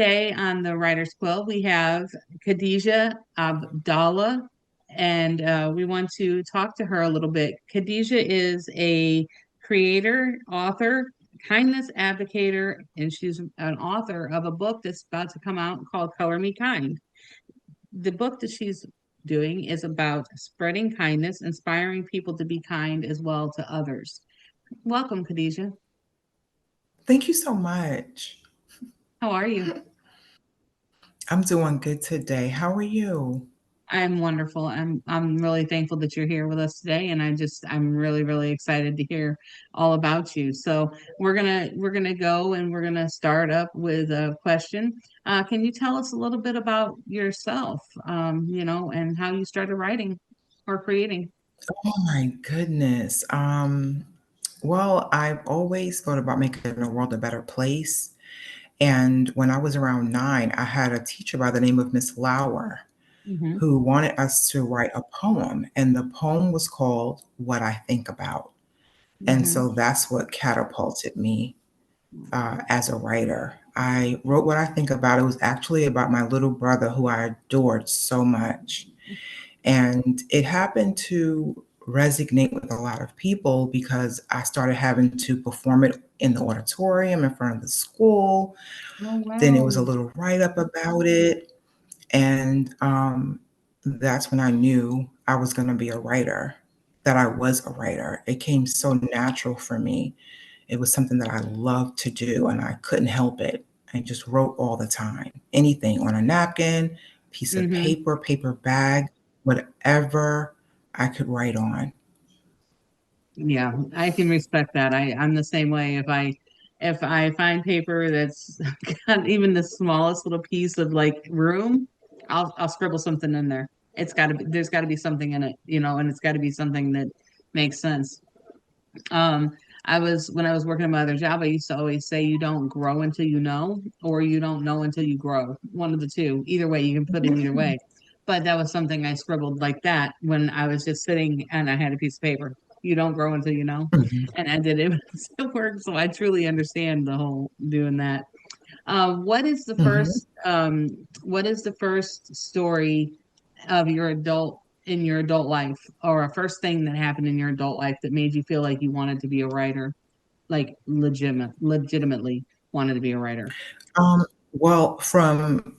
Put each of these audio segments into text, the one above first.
today on the Writer's Quill, we have Khadijah Abdullah, and we want to talk to her a little bit. Khadijah is a creator, author, kindness advocator, and she's an author of a book that's about to come out called Color Me Kind. The book that she's doing is about spreading kindness, inspiring people to be kind as well to others. Welcome, Khadijah. Thank you so much. How are you? I'm doing good today. How are you? I'm wonderful. I'm really thankful that you're here with us today, and I'm really really excited to hear all about you. So we're gonna go and we're gonna start up with a question. Can you tell us a little bit about yourself? And how you started writing or creating? Oh my goodness. Well, I've always thought about making the world a better place. And when I was around 9, I had a teacher by the name of Miss Lauer Hmm. who wanted us to write a poem. And the poem was called What I Think About. And Hmm. so that's what catapulted me as a writer. I wrote What I Think About. It was actually about my little brother who I adored so much. And it happened to resonate with a lot of people because I started having to perform it in the auditorium in front of the school. Oh Then it was a wow. little write up about it. And that's when I knew I was going to be a writer, that I was a writer. It came so natural for me. It was something that I loved to do and I couldn't help it. I just wrote all the time, anything on a napkin, piece of Hmm. paper, paper bag, whatever I could write on. Yeah, I can respect that. I'm the same way. If I find paper that's got even the smallest little piece of like room, I'll scribble something in there. There's got to be something in it, and it's got to be something that makes sense. Um, when I was working at my other job, I used to always say you don't grow until you know, or you don't know until you grow. One of the two. Either way, you can put it either way. But that was something I scribbled like that when I was just sitting and I had a piece of paper. You don't grow until you know. Mhm, And I did it. It worked. So I truly understand the whole doing that. mhm. What is the first story of your adult life, or a first thing that happened in your adult life that made you feel like you wanted to be a writer, like legitimately wanted to be a writer? Well, from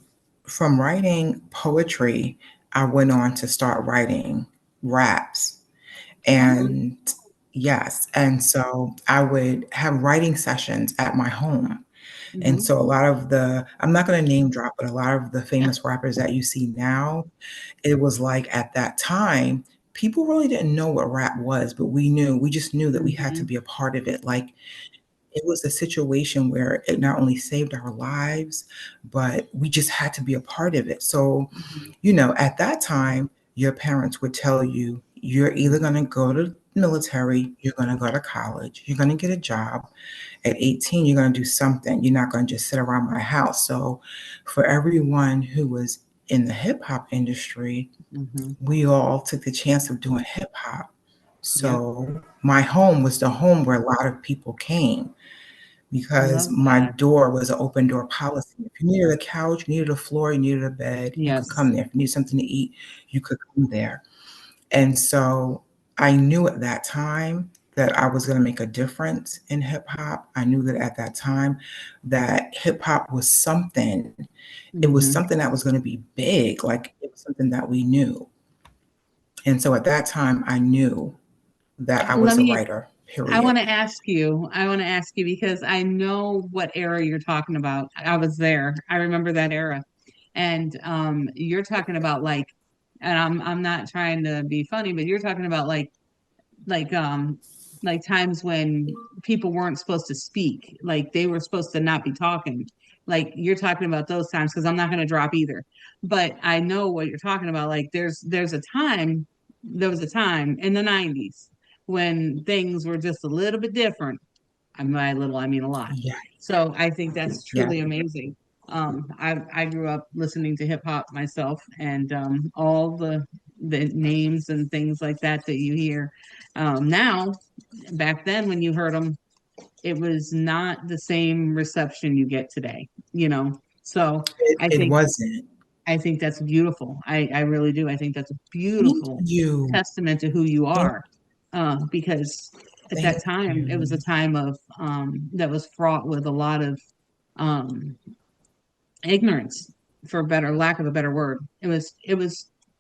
writing poetry, I went on to start writing raps. Okay. And yes, and so I would have writing sessions at my home. And Hmm. so a lot of I'm not going to name drop, but a lot of the famous rappers that you see now, it was like at that time, people really didn't know what rap was, but we just knew that we had to Hmm. be a part of it. Like it was a situation where it not only saved our lives, but we just had to be a part of it. So, Hmm. at that time, your parents would tell you, you're either going to go to military, you're going to go to college, you're going to get a job. At 18, you're going to do something. You're not going to just sit around my house. So, for everyone who was in the hip hop industry, Hmm. we all took the chance of doing hip hop. Yep. So, my home was the home where a lot of people came I because love my that. door was an open door policy. If you needed a couch, you needed a floor, you needed a bed, you could Yes. come there. If you needed something to eat, you could come there. And so I knew at that time that I was going to make a difference in hip hop. I knew that at that time that hip hop was something. It was Hmm. something that was going to be big. Like it was something that we knew. And so at that time, I knew that I Let was a me writer, I want period. to ask you. I want to ask you because I know what era you're talking about. I was there. I remember that era. And you're talking about like, and I'm not trying to be funny, but you're talking about like um like times when people weren't supposed to speak, like they were supposed to not be talking. Like you're talking about those times because I'm not going to drop either. But I know what you're talking about. Like there was a time in the 90s when things were just a little bit different. By little, I mean a lot. Yeah, So I think that's yeah. truly amazing. I grew up listening to hip hop myself, and all the names and things like that that you hear now. Back then, when you heard them, it was not the same reception you get today. You know. So It, I it think wasn't. I think that's beautiful. I really do. I think that's a Thank beautiful you. testament to who you Thank, are. Because at that thank time, it was a you. time of that was fraught with a lot of um, ignorance, for better lack of a better word. It was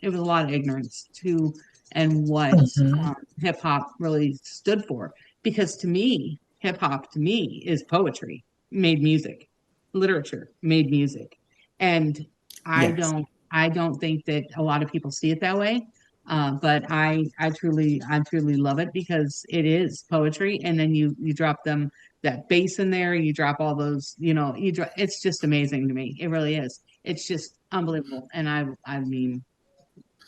a lot of ignorance to and what Hmm. hip hop really stood for. Because to me, hip hop to me is poetry made music, literature made music, and I Yes. don't I don't think that a lot of people see it that way. But I truly love it because it is poetry, and then you drop them that bass in there, you drop all those, it's just amazing to me. It really is. It's just unbelievable. And I mean,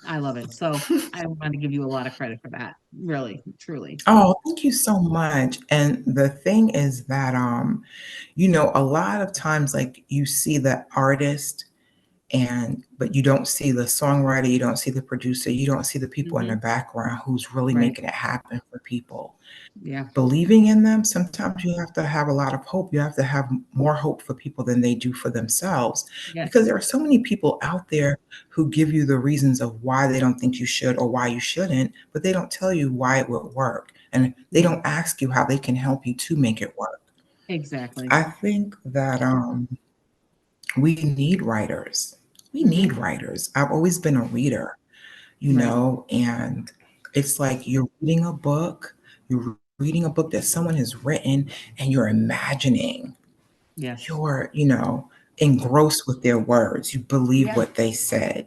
I love it. So I want to give you a lot of credit for that. Really, truly. Oh, thank you so much. And the thing is that, a lot of times, like you see the artist but you don't see the songwriter, you don't see the producer, you don't see the people in the Hmm. background who's really Right. making it happen for people. Yeah. Believing in them, sometimes you have to have a lot of hope. You have to have more hope for people than they do for themselves because Yes. there are so many people out there who give you the reasons of why they don't think you should or why you shouldn't, but they don't tell you why it would work. And they No, don't ask you how they can help you to make it work. exactly. I think that we need writers. We need Hmm. writers. I've always been a reader, Right. and it's like you're reading a book that someone has written, and you're imagining, Yes. you're, engrossed with their words. You believe Yeah. what they said.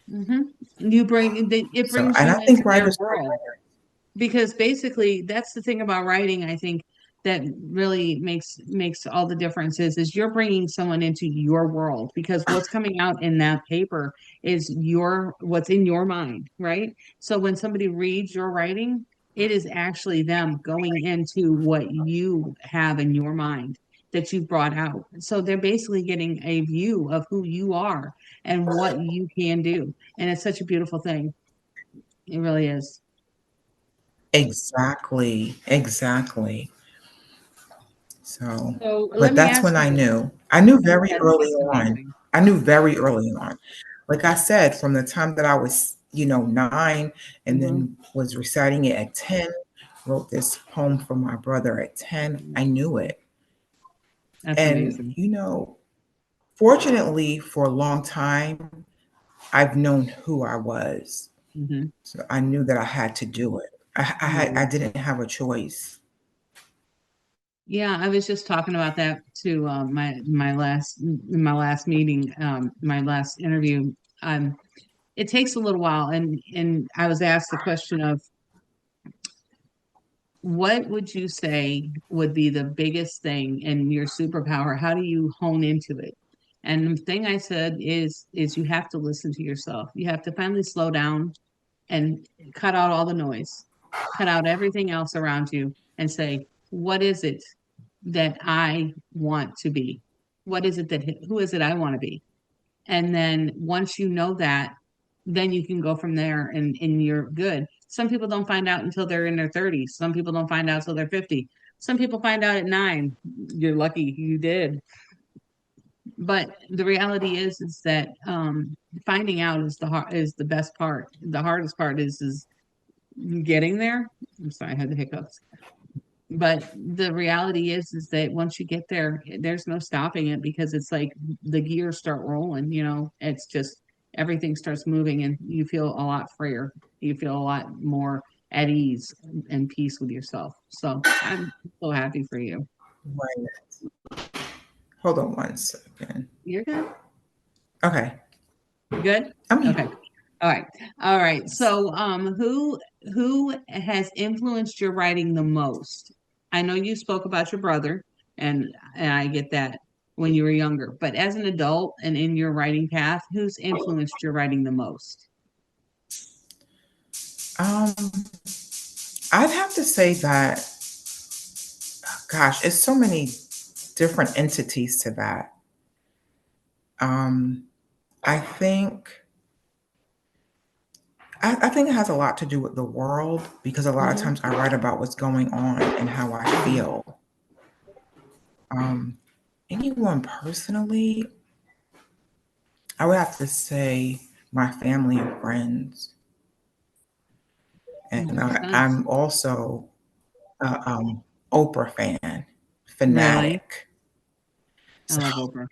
Hmm. It So, brings and you I into think their writers are world. writers. Because basically that's the thing about writing, I think, that really makes all the difference is you're bringing someone into your world, because what's coming out in that paper is what's in your mind, right? So when somebody reads your writing, it is actually them going into what you have in your mind that you've brought out. So they're basically getting a view of who you are and what you can do, and it's such a beautiful thing. It really is. Exactly, exactly. So, So let but me that's ask when I you. knew. I knew very early That's on. amazing. I knew very early on. Like I said, from the time that I was, 9 and Hmm. then was reciting it at 10, wrote this poem for my brother at 10, I knew it. That's And, amazing. fortunately for a long time, I've known who I was. Hmm. So I knew that I had to do it. I Right. didn't have a choice. Yeah, I was just talking about that to my last meeting, my last interview. Um, it takes a little while, and I was asked the question of what would you say would be the biggest thing in your superpower? How do you hone into it? And the thing I said is you have to listen to yourself. You have to finally slow down and cut out all the noise, cut out everything else around you, and say, what is it that I want to be? What is it that, who is it I want to be? And then once you know that, then you can go from there, and you're good. Some people don't find out until they're in their 30s. Some people don't find out until they're 50. Some people find out at 9. You're lucky you did. But the reality is that finding out is the best part. The hardest part is getting there. I'm sorry, I had the hiccups. But the reality is that once you get there, there's no stopping it, because it's like the gears start rolling, it's just everything starts moving, and you feel a lot freer. You feel a lot more at ease and peace with yourself. So I'm so happy for you. Right. Hold on one second. You're good. Okay. You good? I'm here. Okay. All right. All right. So who has influenced your writing the most? I know you spoke about your brother, and I get that when you were younger, but as an adult and in your writing path, who's influenced your writing the most? Um, I'd have to say that, gosh, it's so many different entities to that. Um, I think I think it has a lot to do with the world because a lot of Hmm. times I write about what's going on and how I Hmm. feel. Um, anyone personally? I would have to say my family and friends. And Makes sense. I'm also a Oprah fan, Really? fanatic. I So love Oprah.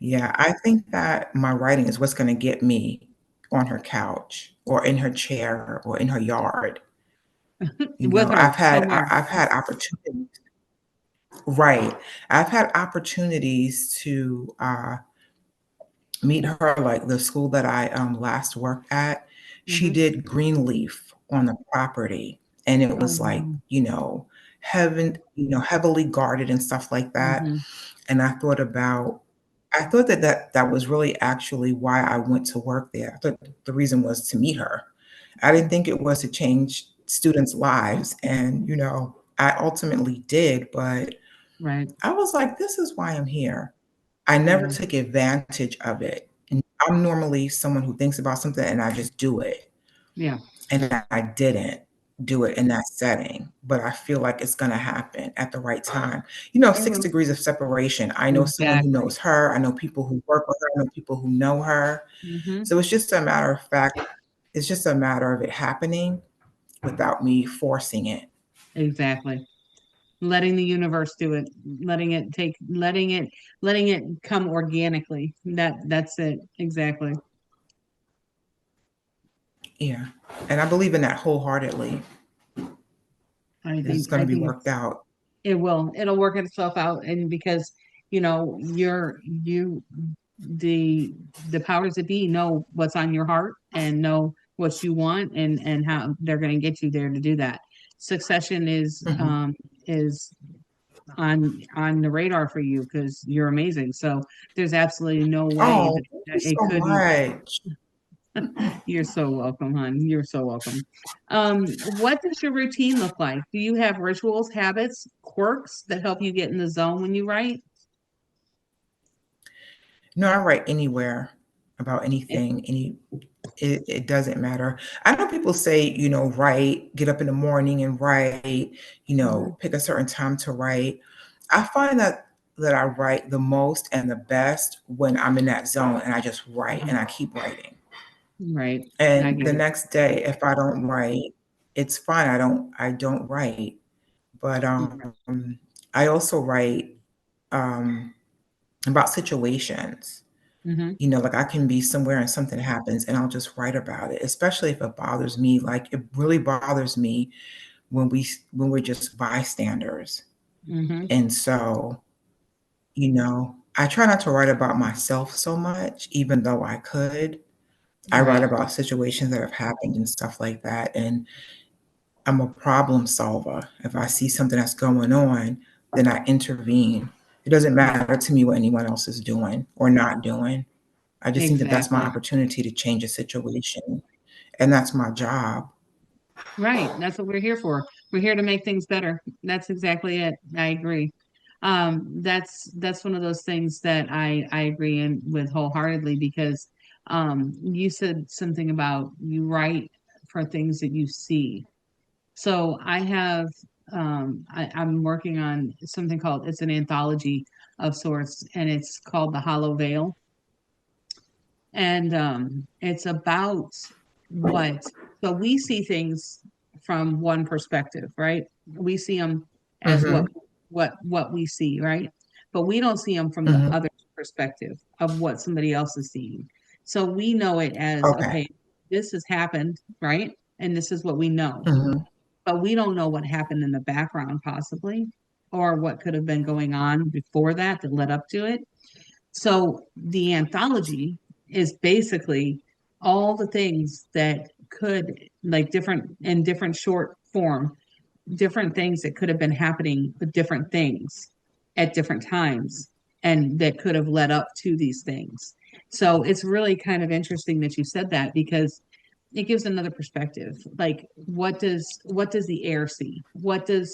yeah, I think that my writing is what's going to get me on her couch or in her chair or in her yard. You With know, her somewhere. I've had opportunities. Right. I've had opportunities to meet her, like the school that I last worked at. She Hmm. did greenleaf on the property, and it Oh, was like, wow. heavily guarded and stuff like that. Hmm. And I thought that that was really actually why I went to work there. I thought the reason was to meet her. I didn't think it was to change students' lives, and I ultimately did, but Right. I was like, this is why I'm here. I never Yeah. took advantage of it. And I'm normally someone who thinks about something and I just do it. Yeah. And I didn't do it in that setting, but I feel like it's going to happen at the right time. It Six will. degrees of separation. I know someone who Exactly. knows her. I know people who work with her. I know people who know her. Hmm. So it's just a matter of fact, it's just a matter of it happening without me forcing it. Exactly. Letting the universe do it, letting it come organically. That's it. Exactly. Yeah. And I believe in that wholeheartedly. It's going I to be think worked out. it will. It'll work itself out. And because, you the powers that be know what's on your heart and know what you want, and how they're going to get you there to do that. Succession Mhm. is on the radar for you because you're amazing. So there's absolutely no way Oh, that thank you it so couldn't. much. You're so welcome, hon. You're so welcome. What does your routine look like? Do you have rituals, habits, quirks that help you get in the zone when you write? No, I write anywhere about Eh, anything. It doesn't matter. I know people say, write, get up in the morning and write, mhm. pick a certain time to write. I find that I write the most and the best when I'm in that zone and I just write and I keep writing. Right. I And get the it. next day, if I don't write, it's fine. I don't write. But I also write um, about situations. Mm-hmm. Like I can be somewhere and something happens and I'll just write about it, especially if it bothers me. Like it really bothers me when we're just bystanders. Mm-hmm. And so, I try not to write about myself so much, even though I could. I write Right. about situations that have happened and stuff like that. And I'm a problem solver. If I see something that's going on, then I intervene. It doesn't Right. matter to me what anyone else is doing or not doing. I just think that that's my Exactly. opportunity to change a situation, and that's my job. Right. That's what we're here for. We're here to make things better. That's exactly it. I agree. That's one of those things that I agree in with wholeheartedly because you said something about you write for things that you see. So I'm working on something called, it's an anthology of sorts, and it's called The Hollow Veil. And it's about what, so we see things from one perspective, right? We see them as Mhm, what we see, right? But we don't see them from the mhm. other perspective of what somebody else is seeing. So we know it as, Okay. okay, this has happened, right? And this is what we know, Mhm, but we don't know what happened in the background possibly, or what could have been going on before that led up to it. So the anthology is basically all the things that could, like, different in different short form, different things that could have been happening with different things at different times, and that could have led up to these things. So it's really kind of interesting that you said that because it gives another perspective. Like, what does the air see? What do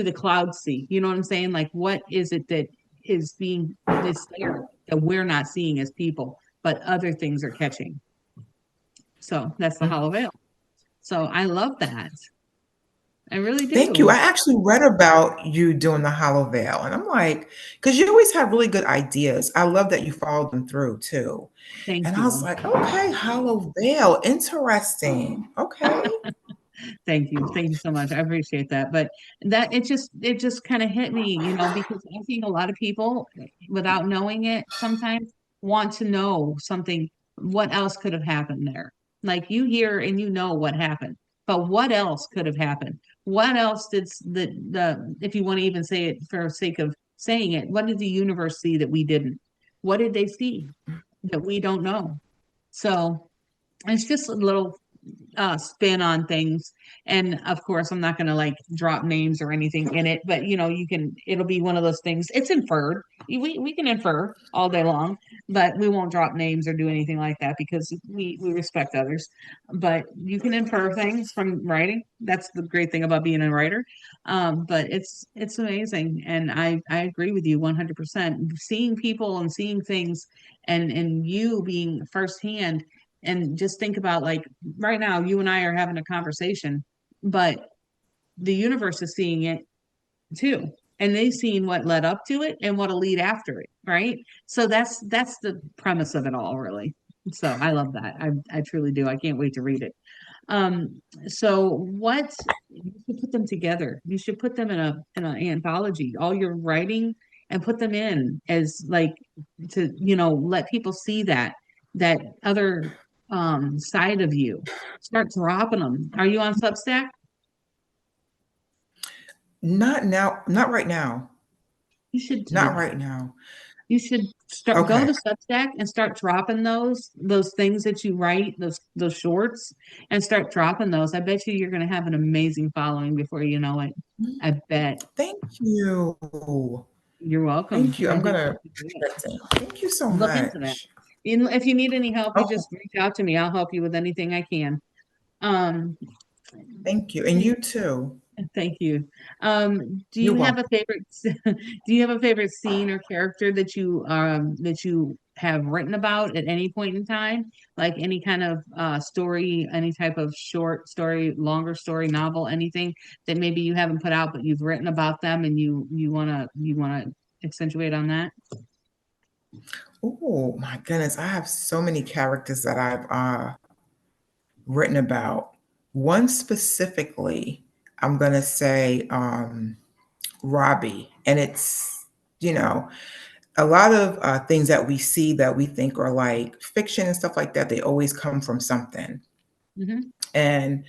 the clouds see? You know what I'm saying? Like, what is it that is being this there that we're not seeing as people, but other things are catching? So that's the mhm. hollow veil. So I love that. I really Thank you. I do. actually read about you doing the Hollow Veil, and I'm like, because you always have really good ideas. I love that you followed them through too. Thank And I was you. like, okay, Hollow Veil, interesting. Okay. Thank you. Thank you so much. I appreciate that. But that it just kind of hit me, because I think a lot of people, without knowing it, sometimes want to know something, what else could have happened there. Like you hear and you know what happened, but what else could have happened? What else did the if you want to even say it for sake of saying it, what did the universe see that we didn't? What did they see that we don't know? So it's just a little spin on things. And of course, I'm not going to like drop names or anything in it, but it'll be one of those things. It's inferred. We can infer all day long, but we won't drop names or do anything like that because we respect others. But you can infer things from writing. That's the great thing about being a writer. But it's amazing. And I agree with you 100%. Seeing people and seeing things and you being firsthand and just think about like right now, you and I are having a conversation, but the universe is seeing it too. And they've seen what led up to it and what'll lead after it, right? So that's the premise of it all, really. So I love that. I truly do. I can't wait to read it. So what you should put them together. You should put them in an anthology, all your writing, and put them in as like to, let people see that other side of you. Start dropping them. Are you on Substack? Not now, not right now. You should do Not that. right now. You should start go Okay. to Substack and start dropping those things that you write, those shorts, and start dropping those. I bet you're going to have an amazing following before you know it. I bet. Thank you. You're welcome. Thank you. I I'm think gonna you should do it. thank you so Look into that. much. If you need any help, you Okay, just reach out to me. I'll help you with anything I can. Um, thank you. And you too. Thank you. Do You're you have welcome. a favorite do you have a favorite scene or character that you have written about at any point in time? Like any kind of story, any type of short story, longer story, novel, anything that maybe you haven't put out but you've written about them and you wanna accentuate on that? Oh my goodness. I have so many characters that I've written about. One specifically, I'm gonna say Robbie. And it's, you know, a lot of things that we see that we think are like fiction and stuff like that, they always come from something. Mm-hmm. And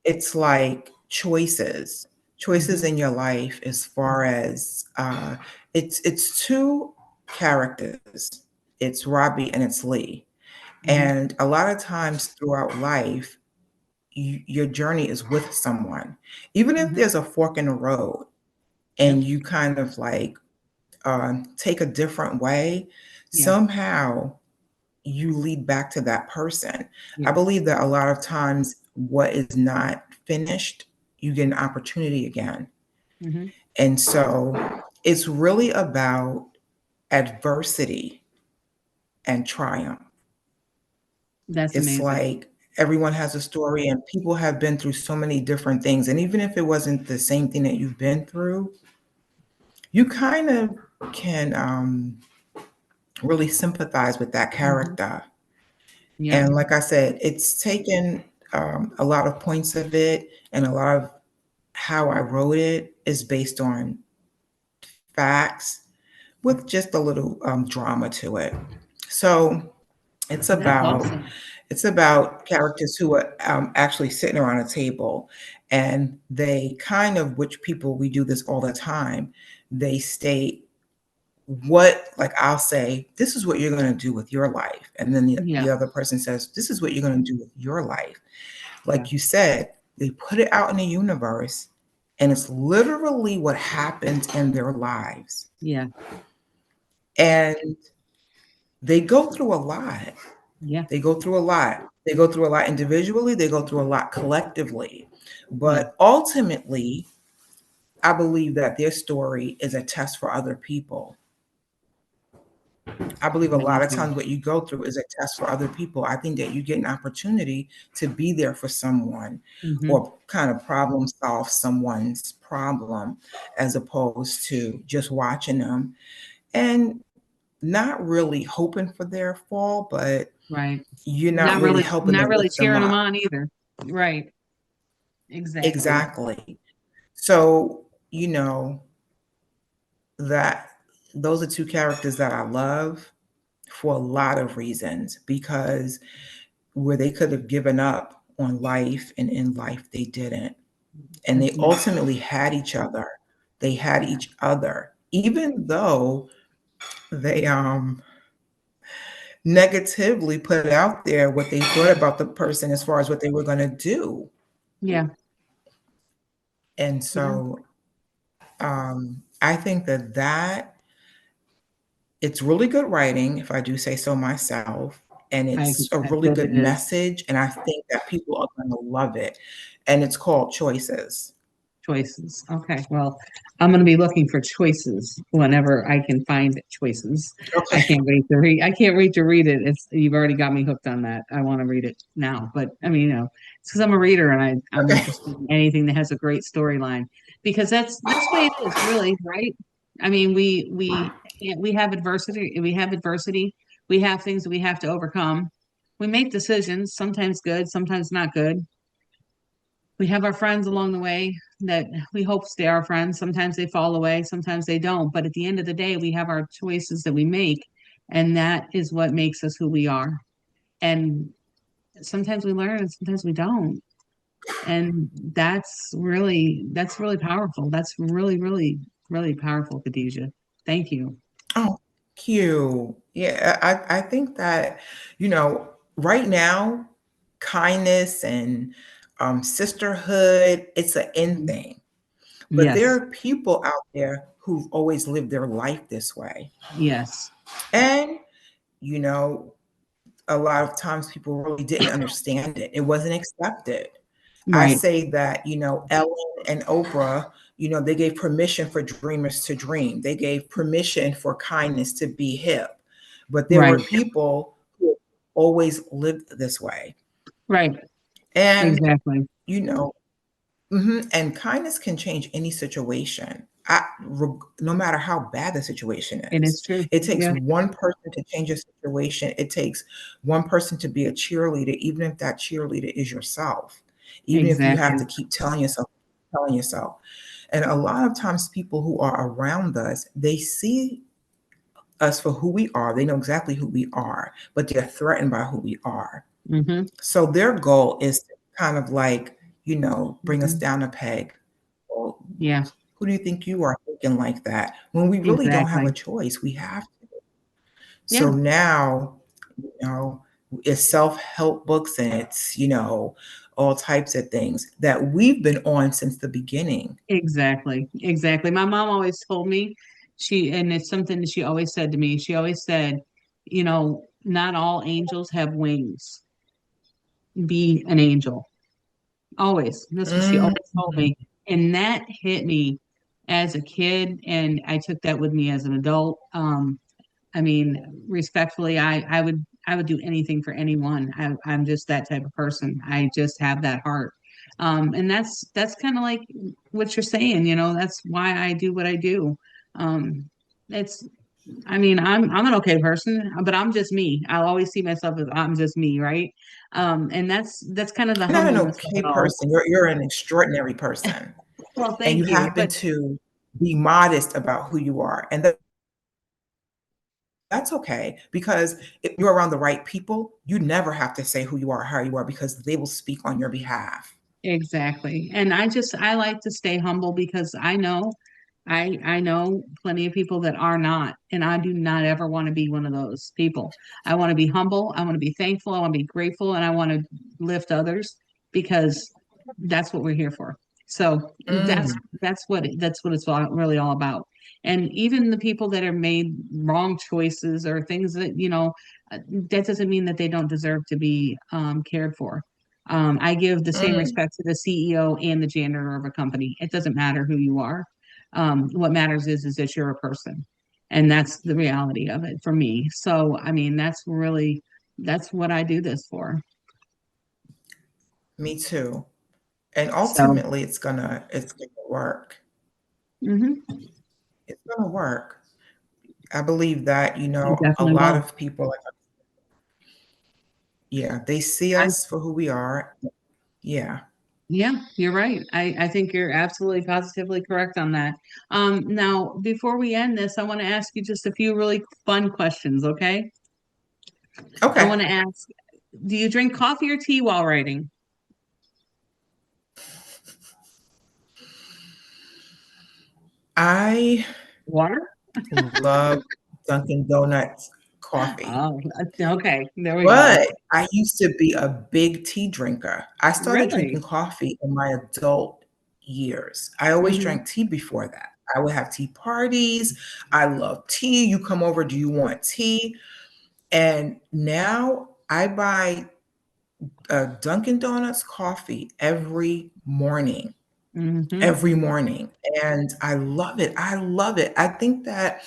it's like choices Mm-hmm. in your life as far as it's two characters. It's Robbie and it's Lee. Mm-hmm. And a lot of times throughout life, your journey is with someone. Even if Mm-hmm. there's a fork in the road Yep. and you kind of like take a different way, Yeah. somehow you lead back to that person. I Yes. believe that a lot of times what is not finished, you get an opportunity again. Mm-hmm. And so it's really about adversity and triumph. That's It's amazing. like everyone has a story and people have been through so many different things. And even if it wasn't the same thing that you've been through, you kind of can really sympathize with that Mm-hmm. character. Yep. And like I said, it's taken a lot of points of it, and a lot of how I wrote it is based on facts with just a little drama to it. So it's That's about awesome. it's about characters who are actually sitting around a table, and they kind of, which people we do this all the time. They state what, like I'll say, this is what you're going to do with your life, and then the Yeah. other person says, this is what you're going to do with your life. Yeah. Like you said, they put it out in the universe, and it's literally what happened in their lives. Yeah. And they go through a lot. Yeah. They go through a lot. They go through a lot individually, they go through a lot collectively. Yeah. But ultimately, I believe that their story is a test for other people. I believe a I do lot of too. times what you go through is a test for other people. I think that you get an opportunity to be there for someone Hmm. or kind of problem solve someone's problem as opposed to just watching them and not really hoping for their fall, but Right. you're not really helping to Not really lift them cheering them up. on either. Right. Exactly. Exactly. So, you know, that those are two characters that I love for a lot of reasons because where they could have given up on life and in life they didn't. And they Yeah. ultimately had each other. They had each other, even though they negatively put out there what they thought about the person as far as what they were going to do. Yeah. And Yeah. so I think that it's really good writing, if I do say so myself, and it's a I really bet good it is. message, and I think that people are going to love it. And it's called Choices. Choices. Okay. Well, I'm going to be looking for choices whenever I can find choices. I Okay. can't wait to read. I can't wait to read it. It's you've already got me hooked on that. I want to read it now. But I mean, it's because I'm a reader and I'm Okay. interested in anything that has a great storyline because that's the way it is, really, right? I mean, we have adversity. We have adversity. We have things that we have to overcome. We make decisions, sometimes good, sometimes not good. We have our friends along the way that we hope stay our friends. Sometimes they fall away, sometimes they don't. But at the end of the day, we have our choices that we make, and that is what makes us who we are. And sometimes we learn, and sometimes we don't. And that's really powerful. That's really, really, really powerful, Khadijah. Thank you. Oh, cute. Yeah, I think that, right now, kindness and sisterhood, it's an in Mhm. thing. But there Yes, are people out there who've always lived their life this way. yes, And, you know, a lot of times people really didn't understand it. It wasn't accepted. I right, say that, Ellen and Oprah, they gave permission for dreamers to dream. They gave permission for kindness to be hip. But there right, were people who always lived this way. right, And, exactly. you know, and kindness can change any situation. No matter how bad the situation It is, is true. it takes Yeah, one person to change a situation. It takes one person to be a cheerleader, even if that cheerleader is yourself, even if you have exactly. to keep telling yourself. And a lot of times, people who are around us, they see us for who we are. They know exactly who we are, but they're threatened by who we are. Hmm. So their goal is to kind of like, bring us Hmm. down a peg. Well, Yeah, who do you think you are thinking like that? When we really don't have a exactly. choice, we have to. So Yeah, now, you know, it's self-help books and it's, all types of things that we've been on since the beginning. exactly. Exactly. My mom always told me, and it's something that she always said to me. She always said, not all angels have wings. Be an angel. Always. That's what she Mhm. always told me. And that hit me as a kid. And I took that with me as an adult. I mean, respectfully, I would do anything for anyone. I'm just that type of person. I just have that heart. And that's kind of like what you're saying, that's why I do what I do. Um, it's I mean, I'm an okay person, but I'm just me. I'll always see myself as I'm just me, right? And that's kind of the You're not an humbleness of okay it all. person. You're an extraordinary person. Well, And you thank you. happen But to be modest about who you are. And that's okay because if you're around the right people, you never have to say who you are, how you are, because they will speak on your behalf. exactly. And I like to stay humble because I know plenty of people that are not, and I do not ever want to be one of those people. I want to be humble, I want to be thankful, I want to be grateful, and I want to lift others because that's what we're here for. So Mm. that's what it's really all about. And even the people that are made wrong choices or things that, that doesn't mean that they don't deserve to be cared for. I give the same Mm. respect to the CEO and the janitor of a company. It doesn't matter who you are. What matters is that you're a person. And that's the reality of it for me. So, I mean, that's what I do this for. Me too. And So, ultimately it's gonna work. mhm, It's gonna work. I believe that, it a definitely lot will. of people, like, yeah, they see I, us for who we are. Yeah. yeah, you're right. I think you're absolutely positively correct on that. Now, before we end this, I want to ask you just a few really fun questions, okay? I Okay. want to ask, do you drink coffee or tea while writing? I Water? love Dunkin' Donuts coffee, Oh, okay. There we go. but I used to be a big tea drinker. I started Really? drinking coffee in my adult years. I always Hmm. drank tea before that. I would have tea parties. I love tea. You come over, do you want tea? And now I buy a Dunkin' Donuts coffee Hmm. every morning, and I love it. I love it. I think that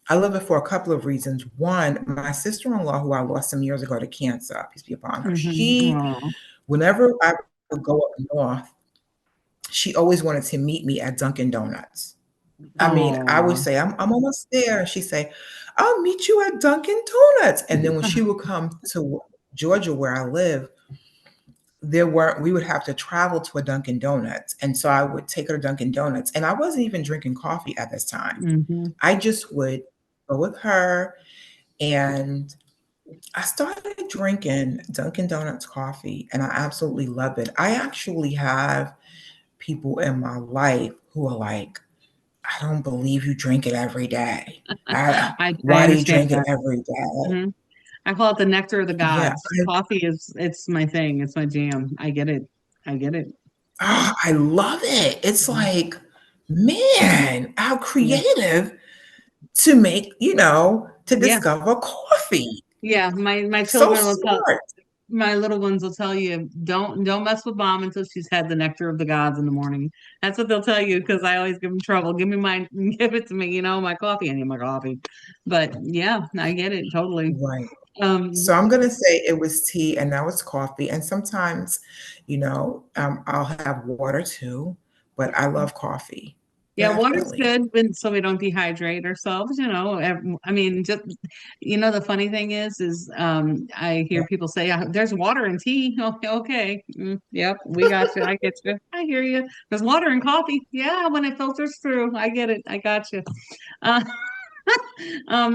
I love it for a couple of reasons. One, my sister-in-law, who I lost some years ago to cancer, peace be upon her, Hmm. she, Oh, whenever I would go up north, she always wanted to meet me at Dunkin' Donuts. I mean, I would oh. say, I'm almost there. And she'd say, I'll meet you at Dunkin' Donuts. And then when she would come to Georgia, where I live, we would have to travel to a Dunkin' Donuts. And so I would take her to Dunkin' Donuts. And I wasn't even drinking coffee at this time. Hmm. I just would go with her, and I started drinking Dunkin' Donuts coffee, and I absolutely love it. I actually have people in my life who are like, I don't believe you drink it every day. I Why do you understand drink it that. every day? Hmm. I call it the nectar of the Yeah, gods. Coffee it's my thing. It's my jam. I get it. I get it. I love it. It's Mhm. like, man, how Yeah. creative to Yeah. discover coffee. Yeah. My So children will tell smart. my little ones will tell you, don't mess with mom until she's had the nectar of the gods in the morning. That's what they'll tell you because I always give them trouble. Give me mine, give it to me, my coffee. I need my coffee. But yeah, I get it totally. Right. Um, So I'm gonna say it was tea and now it's coffee. And sometimes, I'll have water too, but I love coffee. yeah, water's Definitely. good, but so we don't dehydrate ourselves, I mean, just the funny thing is I Yeah. hear people say, "There's water in tea." Okay, okay, yep, we got you. I get you. I hear you. There's water in coffee. Yeah, when it filters through, I get it. I got you. Uh,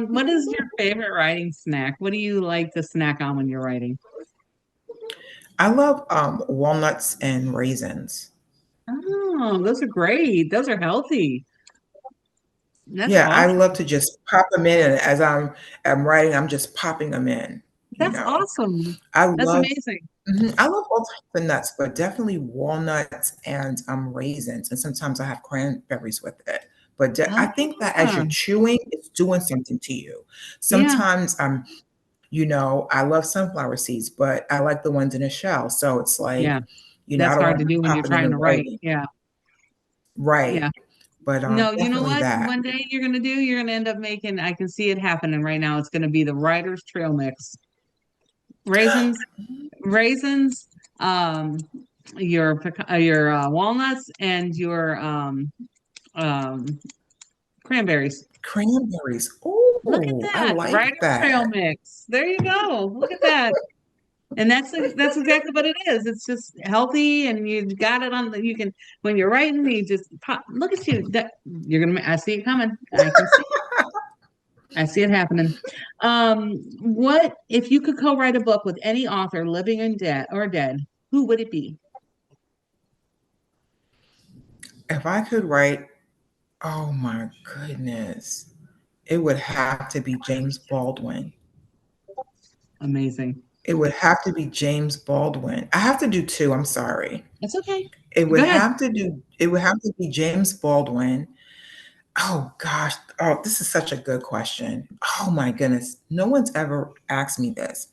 what is your favorite writing snack? What do you like to snack on when you're writing? I love walnuts and raisins. Oh, those are great. Those are healthy. That's Yeah, I awesome. love to just pop them in, and as I'm writing, I'm just popping them in, you That's know. awesome. I That's love amazing. I love all types of nuts, but definitely walnuts and, raisins, and sometimes I have cranberries with it. But I think that as you're Ah, chewing, it's doing something to you. yeah, Sometimes, I love sunflower seeds, but I like the ones in a shell, so it's yeah. like, I That's don't hard wanna to be do when you're popping them trying and to write. writing. Yeah, yeah. Right, but, No, you know definitely what? that. One day you're gonna do, you're gonna end up making, I can see it happening right now. It's gonna be the writer's trail mix. Raisins, raisins, um, your walnuts and your um cranberries. Cranberries. Look at Oh, I that. like Writer's trail that. mix. There you go. Look at that. And that's exactly what it is. It's just healthy, and you got it on. You can when you're writing, you just pop. Look at you. You're gonna. I see it coming. I can see. I see it happening. What if you could co-write a book with any author, living and dead? Who would it be? If I could write, oh my goodness, it would have to be James Baldwin. Amazing. It would have to be James Baldwin. I have to do 2, I'm sorry. That's okay. It Go would ahead. have to do it would have to be James Baldwin. Oh gosh. Oh, this is such a good question. Oh my goodness. No one's ever asked me this.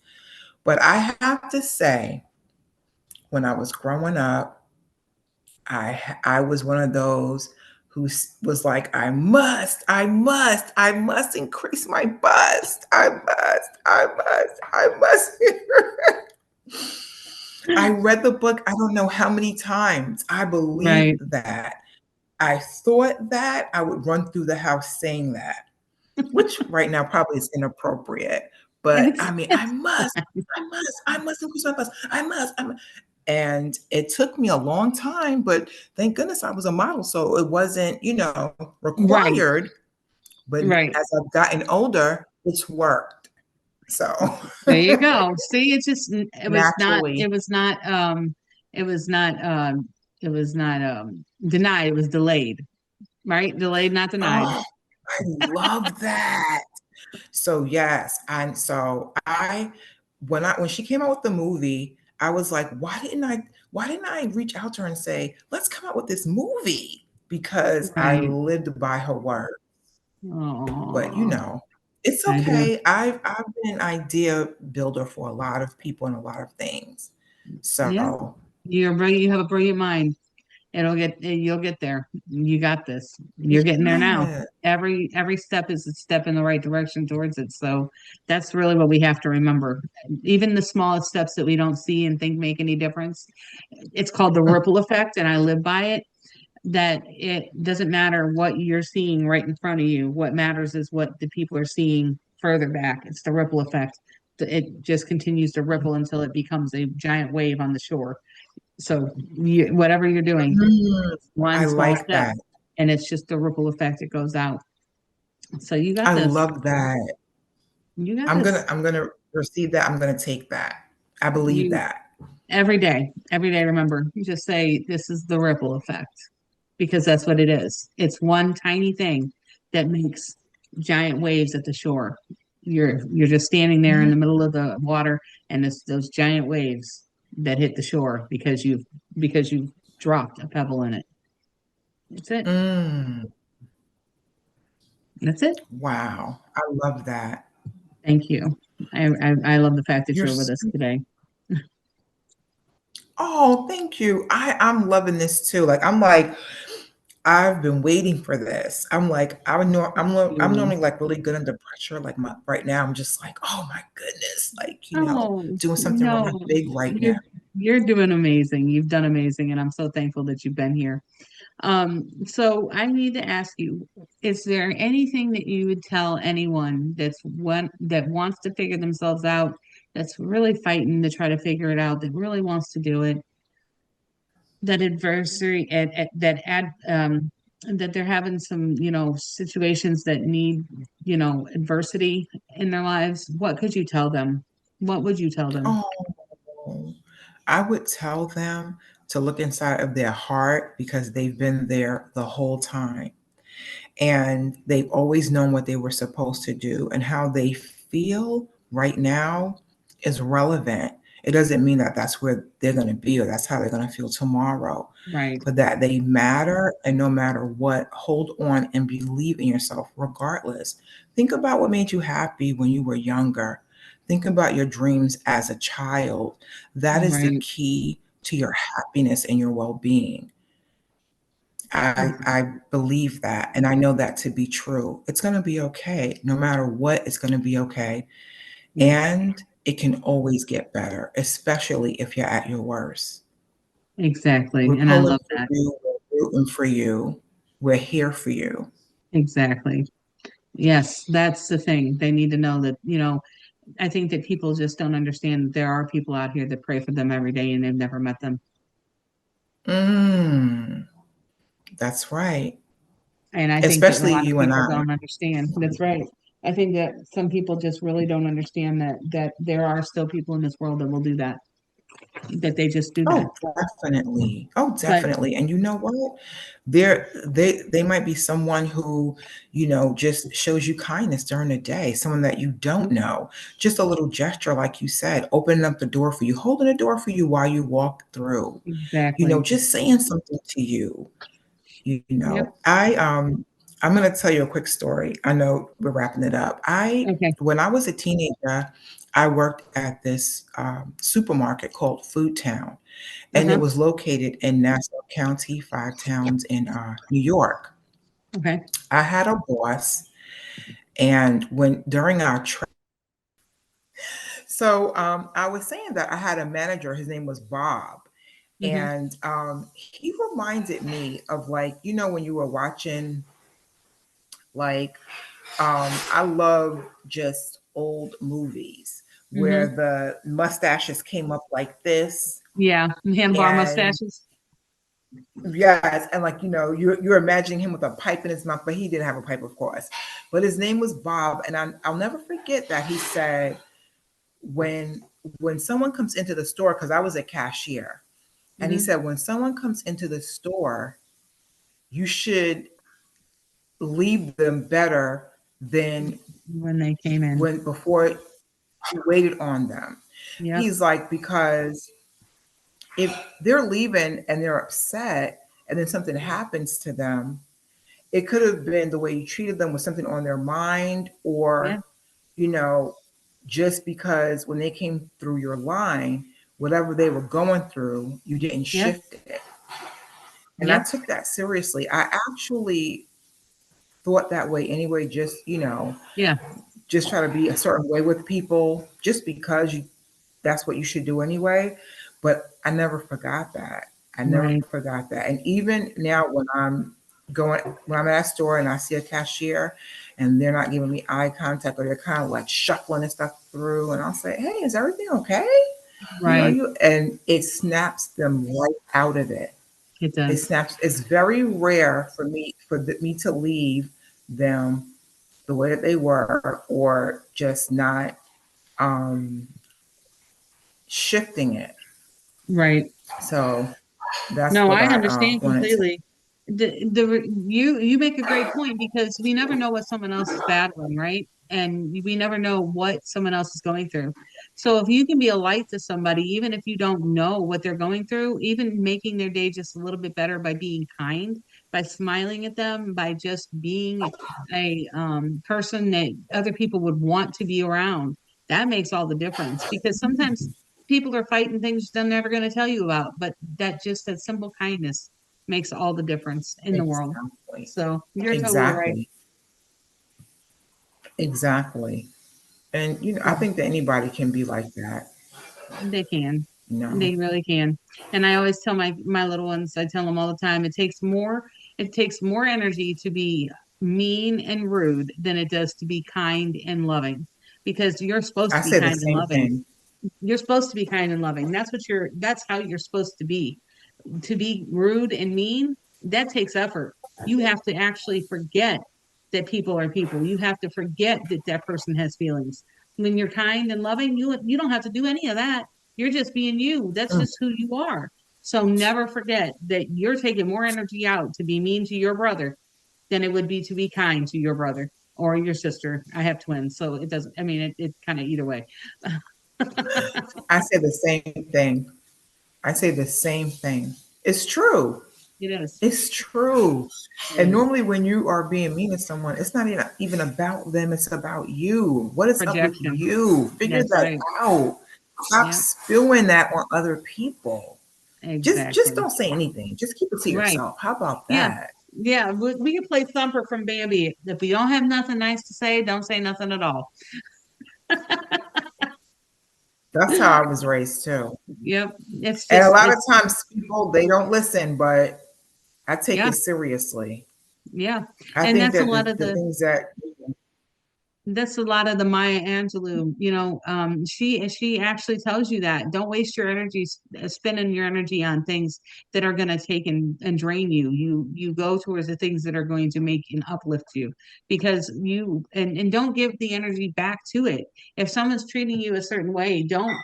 But I have to say, when I was growing up, I was one of those was like, I must increase my bust. I must. I read the book, I don't know how many times. I believed Right. that. I thought that I would run through the house saying that, which right now probably is inappropriate. But It's, I mean, it's I must increase my bust. I must. And it took me a long time, but thank goodness I was a model. So it wasn't, right, required. But right. as I've gotten older, it's worked. So There you go. See, naturally. it was not, it was not, denied. It was delayed, right? Delayed, not denied. Oh, I love that. So yes, and so I when she came out with the movie, I was like, why didn't I reach out to her and say, let's come out with this movie? Because I Right. lived by her word. But Oh, it's I do. okay. I've been an idea builder for a lot of people and a lot of things. Yeah. So You have a brilliant mind. You'll get there. You got this. You're getting there now. yeah. Every step is a step in the right direction towards it. So that's really what we have to remember. Even the smallest steps that we don't see and think make any difference. It's called the ripple effect, and I live by it. That it doesn't matter what you're seeing right in front of you. What matters is what the people are seeing further back. It's the ripple effect. It just continues to ripple until it becomes a giant wave on the shore. So whatever you're doing, Mm, it's one I small like step, that. and it's just the ripple effect. It goes out. So you got I this. love that. You got this. I'm gonna receive that. I'm gonna take that. I believe You that. every day. Remember, you just say this is the ripple effect because that's what it is. It's one tiny thing that makes giant waves at the shore. You're just standing there in the middle of the water, and it's those giant waves that hit the shore because you've dropped a pebble in it. That's it. Mm, That's it. wow. I love that. Thank you. I love the fact that You're you're with so us today. Oh, thank you. I'm loving this too. Like, I've been waiting for this. I'm like, I would know I'm You. normally like really good under pressure. Like right now, I'm just like, oh my goodness, like, Oh, doing something really no, big right now. you're doing amazing. You've done amazing, and I'm so thankful that you've been here. So I need to ask you, is there anything that you would tell anyone that wants to figure themselves out, that's really fighting to try to figure it out, that really wants to do it, that adversary that add that they're having some, situations that need, adversity in their lives? What could you tell them? What would you tell them? Oh, I would tell them to look inside of their heart because they've been there the whole time. And they've always known what they were supposed to do, and how they feel right now is relevant. It doesn't mean that that's where they're going to be or that's how they're going to feel tomorrow, Right, but that they matter. And no matter what, hold on and believe in yourself regardless. Think about what made you happy when you were younger. Think about your dreams as a child. That is the right. key to your happiness and your well-being. I believe that, and I know that to be true. It's gonna be okay. No matter what, it's gonna be okay, and it can always get better, especially if you're at your worst. Exactly. We're And I pulling love for that. you, we're rooting for you, we're here for you. Exactly. Yes, that's the thing. They need to know that, I think that people just don't understand that there are people out here that pray for them every day and they've never met them. Mm, that's right. And I think that a Especially lot of you and people I. don't understand. That's right. I think that some people just really don't understand that there are still people in this world that will do that, that they just do that. Oh, definitely. Oh, But definitely. And you know what? They might be someone who, just shows you kindness during the day, someone that you don't know. Just a little gesture, like you said, opening up the door for you, holding the door for you while you walk through, exactly. just saying something to you. Yep. I'm gonna tell you a quick story. I know we're wrapping it up. I Okay. When I was a teenager, I worked at this supermarket called Food Town, and it Uh-huh. was located in Nassau County, 5 towns in New York. Okay. I had a boss, and when during our I was saying that I had a manager. His name was Bob, Hmm. and he reminded me of, like, when you were watching, like, I love just old movies where Hmm. the mustaches came up like this, Yeah. Handlebar and mustaches. yes, and, like, you're imagining him with a pipe in his mouth, but he didn't have a pipe, of course. But his name was Bob, and I'll never forget that he said, when when someone comes into the store, because I was a cashier, and he Hmm. said, when someone comes into the store, you should leave them better than When they came in. when before you waited on them. Yep. He's like, because if they're leaving and they're upset and then something happens to them, it could have been the way you treated them with something on their mind, Yeah. or, you know, just because when they came through your line, whatever they were going through, you didn't Yeah. shift it. And I Yep. took that seriously. I actually thought that way anyway, Yeah. just try to be a certain way with people just because that's what you should do anyway. But I never forgot that. I never Right. forgot that. And even now, when I'm at a store and I see a cashier and they're not giving me eye contact, or they're kind of like shuffling and stuff through, and I'll say, "Hey, is everything okay? Right. And it snaps them right out of it. It It does. snaps. It's very rare for me to leave them the way that they were, or just not um, shifting it. Right. So that's No, what I I understand wanted to. completely. You make a great point because we never know what someone else is battling, right? And we never know what someone else is going through. So if you can be a light to somebody, even if you don't know what they're going through, even making their day just a little bit better by being kind, by smiling at them, by just being a person that other people would want to be around, that makes all the difference. Because sometimes people are fighting things they're never going to tell you about, but that simple kindness makes all the difference in the world. Exactly. So you're totally right. Exactly. Exactly. And I So think that anybody can be like that. they can. You know. They really can. And I always tell my little ones, I tell them all the time, it takes more energy to be mean and rude than it does to be kind and loving. Because you're supposed I to be say the kind and same loving. thing. You're supposed to be kind and loving. That's how you're supposed to be. To be rude and mean, that takes effort. You have to actually forget that people are people. You have to forget that that person has feelings. When you're kind and loving, you don't have to do any of that. You're just being you. That's Mm, just who you are. So never forget that you're taking more energy out to be mean to your brother than it would be to be kind to your brother or your sister. I have twins, so it doesn't. I mean, it kind of either way. I say the same thing. I say the same thing. It's true. It is. It's true. It And is normally, when you are being mean to someone, it's not even about them, it's about you. What is up with projection. you? Figure That's that right. out. Stop Yep. spewing that on other people. Just Exactly. don't say anything. Just keep it to Right. yourself. How about Yeah. that? Yeah. We can play Thumper from Bambi. If you don't have nothing nice to say, don't say nothing at all. That's how I was raised too. Yep. It's And a just, lot of it's, times people, they don't listen, but I take yeah. it seriously. Yeah. I And think that the things that that's a lot of the Maya Angelou, she actually tells you that don't waste your energy spending your energy on things that are going to take and drain you. You go towards the things that are going to make and uplift you because and don't give the energy back to it. If someone's treating you a certain way, don't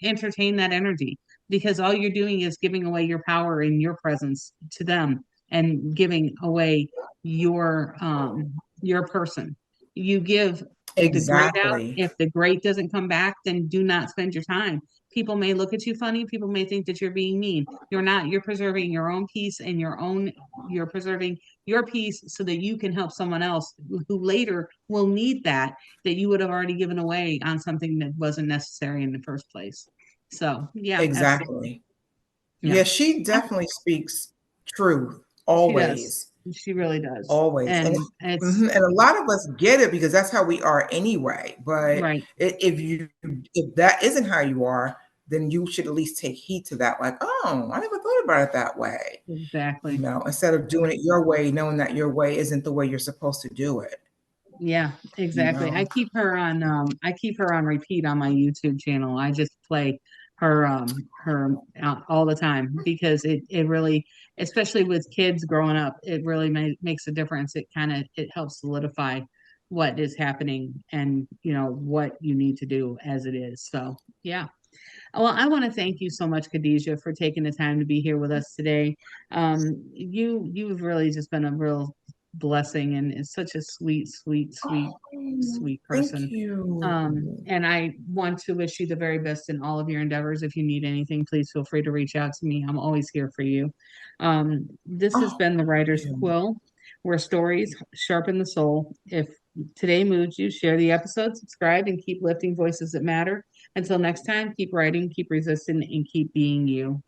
entertain that energy because all you're doing is giving away your power and your presence to them and giving away your person. You give the great out. exactly, If the great doesn't come back, then do not spend your time. People may look at you funny. People may think that you're being mean. You're not. You're preserving your own peace and you're preserving your peace so that you can help someone else who later will need that you would have already given away on something that wasn't necessary in the first place. So yeah, absolutely. exactly. Yeah, Yeah, she definitely speaks truth she does. always. She really does. Always. And And it's mhm, and a lot of us get it because that's how we are anyway. But right. if that isn't how you are, then you should at least take heed to that. Like, oh, I never thought about it that way. Exactly. Instead of doing it your way, knowing that your way isn't the way you're supposed to do it. Yeah, You exactly. know. I keep her on repeat on my YouTube channel. I just play her all the time because it really, especially with kids growing up, it really makes a difference. It helps solidify what is happening and what you need to do as it is. So, yeah. Well, I want to thank you so much, Khadijah, for taking the time to be here with us today. You've really just been a real blessing and is such a sweet, sweet, sweet, Oh, sweet thank person. you. And I want to wish you the very best in all of your endeavors. If you need anything, please feel free to reach out to me. I'm always here for you. This has Oh, been the thank Writer's you. Quill, where stories sharpen the soul. If today moved you, share the episode, subscribe, and keep lifting voices that matter. Until next time, keep writing, keep resisting, and keep being you.